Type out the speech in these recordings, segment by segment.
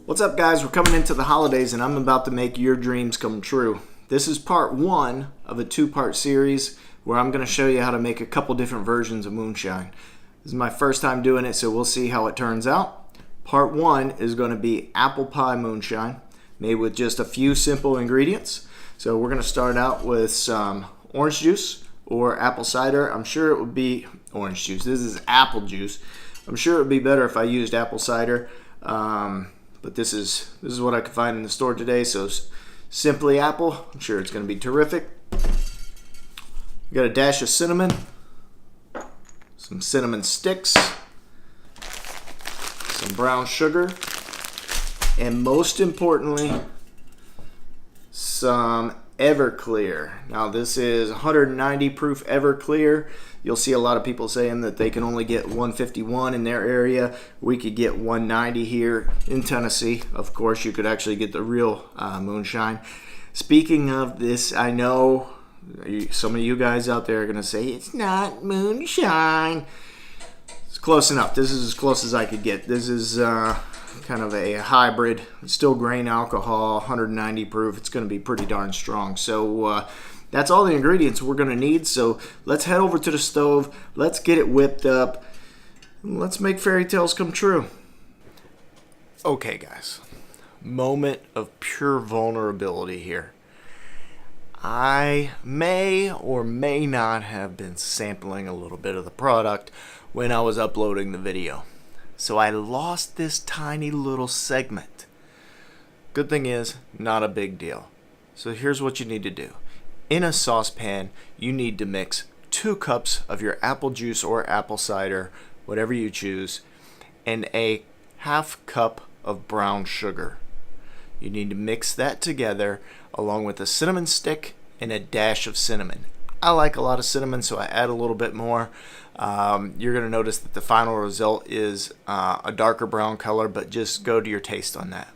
What's up, guys? We're coming into the holidays and I'm about to make your dreams come true. This is part one of a two-part series where I'm going to show you how to make a couple different versions of moonshine. This is my first time doing it, so we'll see how it turns out. Part one is going to be apple pie moonshine, made with just a few simple ingredients. So we're going to start out with some orange juice or apple cider. I'm sure it would be orange juice. This is apple juice. I'm sure it would be better if I used apple cider. But this is what I could find in the store today, so simply apple. I'm sure it's going to be terrific. We got a dash of cinnamon, some cinnamon sticks, some brown sugar, and most importantly, some everclear. Now this is 190 proof everclear. You'll see a lot of people saying that they can only get 151 in their area. We could get 190 here in Tennessee. Of course, you could actually get the real moonshine. Speaking of this, I know some of you guys out there are going to say, it's not moonshine. It's close enough. This is as close as I could get. This is kind of a hybrid. It's still grain alcohol, 190 proof. It's going to be pretty darn strong. So that's all the ingredients we're going to need. So let's head over to the stove. Let's get it whipped up. Let's make fairy tales come true. Okay, guys. Moment of pure vulnerability here. I may or may not have been sampling a little bit of the product when I was uploading the video. So I lost this tiny little segment. Good thing is, not a big deal. So here's what you need to do. In a saucepan, you need to mix 2 cups of your apple juice or apple cider, whatever you choose, and a half cup of brown sugar. You need to mix that together along with a cinnamon stick and a dash of cinnamon. I like a lot of cinnamon, so I add a little bit more. You're going to notice that the final result is a darker brown color, but just go to your taste on that.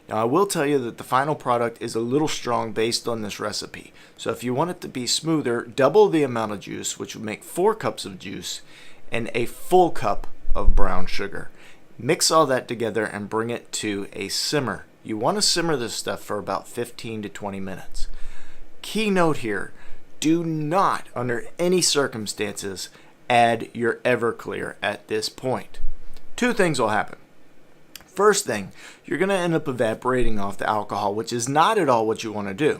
Now, I will tell you that the final product is a little strong based on this recipe. So if you want it to be smoother, double the amount of juice, which would make 4 cups of juice, and a full cup of brown sugar. Mix all that together and bring it to a simmer. You want to simmer this stuff for about 15 to 20 minutes. Key note here, do not, under any circumstances, add your everclear at this point. 2 things will happen. First thing, you're going to end up evaporating off the alcohol, which is not at all what you want to do.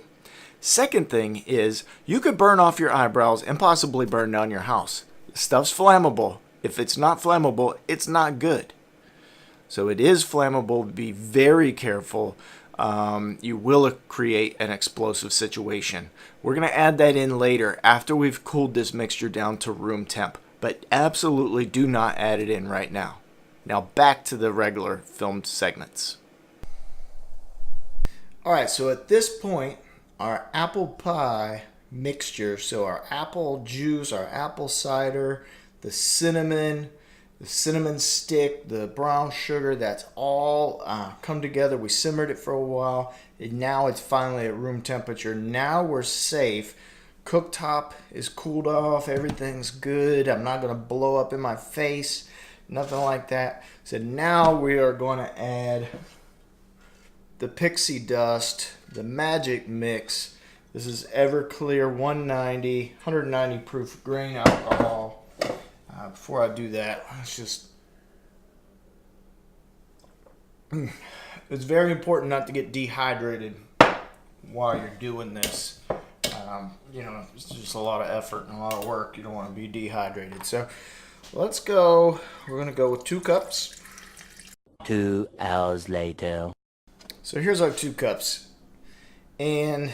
Second thing is, you could burn off your eyebrows and possibly burn down your house. Stuff's flammable. If it's not flammable, it's not good. So it is flammable. Be very careful. You will create an explosive situation. We're going to add that in later after we've cooled this mixture down to room temp. But absolutely do not add it in right now. Now back to the regular filmed segments. Alright, so at this point, our apple pie mixture, so our apple juice, our apple cider, the cinnamon stick, the brown sugar, that's all come together. We simmered it for a while, and now it's finally at room temperature. Now we're safe. Cooktop is cooled off, everything's good. I'm not going to blow up in my face, nothing like that. So now we are going to add the pixie dust, the magic mix. This is everclear 190 proof grain alcohol. Before I do that, it's very important not to get dehydrated while you're doing this. You know, it's just a lot of effort and a lot of work. You don't want to be dehydrated. So let's go. We're going to go with 2 cups. 2 hours later. So here's our 2 cups. And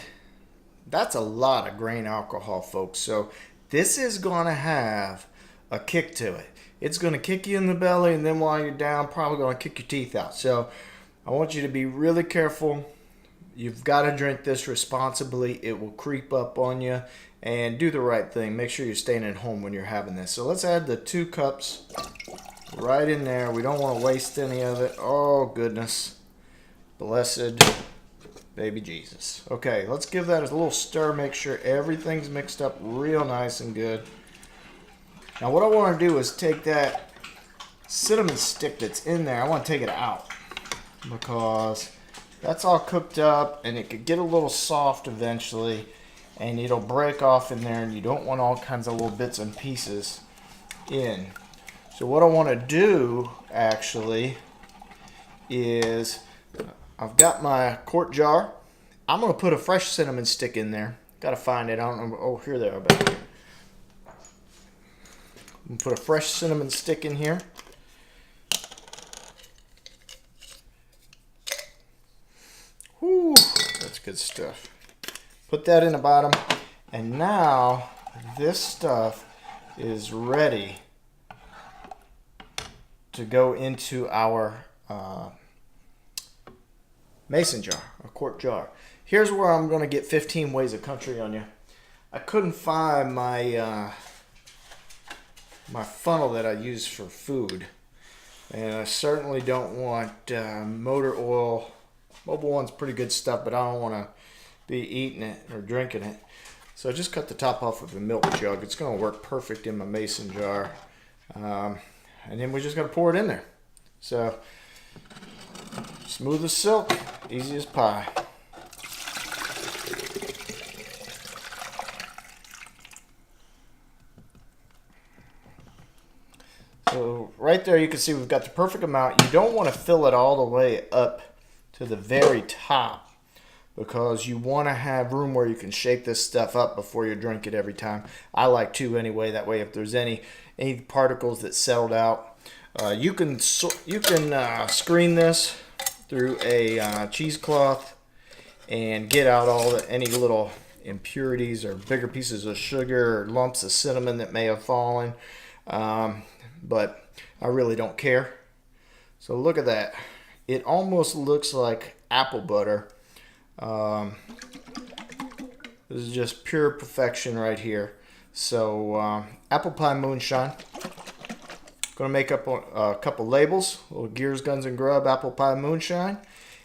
that's a lot of grain alcohol, folks. So this is going to have a kick to it. It's going to kick you in the belly, and then while you're down, probably going to kick your teeth out. So I want you to be really careful. You've got to drink this responsibly. It will creep up on you. And do the right thing. Make sure you're staying at home when you're having this. So let's add the 2 cups right in there. We don't want to waste any of it. Oh, goodness. Blessed baby Jesus. Okay, let's give that a little stir. Make sure everything's mixed up real nice and good. Now what I want to do is take that cinnamon stick that's in there. I want to take it out. because that's all cooked up and it could get a little soft eventually and it'll break off in there, and you don't want all kinds of little bits and pieces in. So what I want to do actually is I've got my quart jar. I'm going to put a fresh cinnamon stick in there. Got to find it. I don't know. Oh, here they are back here. I'm going to put a fresh cinnamon stick in here. Whew, that's good stuff. Put that in the bottom. And now this stuff is ready to go into our mason jar, a quart jar. Here's where I'm going to get 15 ways of country on you. I couldn't find my my funnel that I use for food, and I certainly don't want motor oil. Mobile One's pretty good stuff, but I don't want to be eating it or drinking it. So I just cut the top off of a milk jug. It's going to work perfect in my mason jar. And then we just got to pour it in there. So, smooth as silk, easy as pie. So, right there you can see we've got the perfect amount. You don't want to fill it all the way up to the very top, because you want to have room where you can shake this stuff up before you drink it every time. I like to anyway. That way, if there's any particles that settled out, you can screen this through a cheesecloth and get out any little impurities or bigger pieces of sugar or lumps of cinnamon that may have fallen. But I really don't care. So look at that. It almost looks like apple butter. This is just pure perfection right here. So apple pie moonshine. Going to make up a couple labels. Little Gears, Guns, and Grub apple pie moonshine.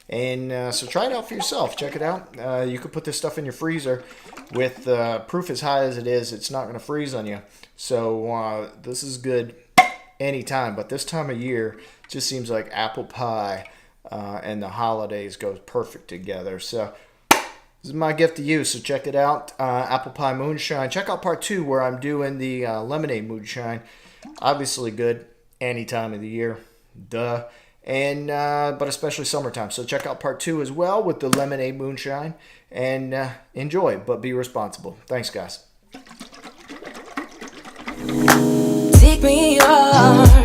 And so try it out for yourself. Check it out. You could put this stuff in your freezer. With proof as high as it is, it's not going to freeze on you. So this is good anytime. But this time of year, it just seems like apple pie and the holidays goes perfect together. So this is my gift to you. So check it out. Apple pie moonshine. Check out part 2 where I'm doing the lemonade moonshine. Obviously good any time of the year. Duh. And but especially summertime. So check out part 2 as well with the lemonade moonshine. And enjoy, but be responsible. Thanks, guys. Take me on.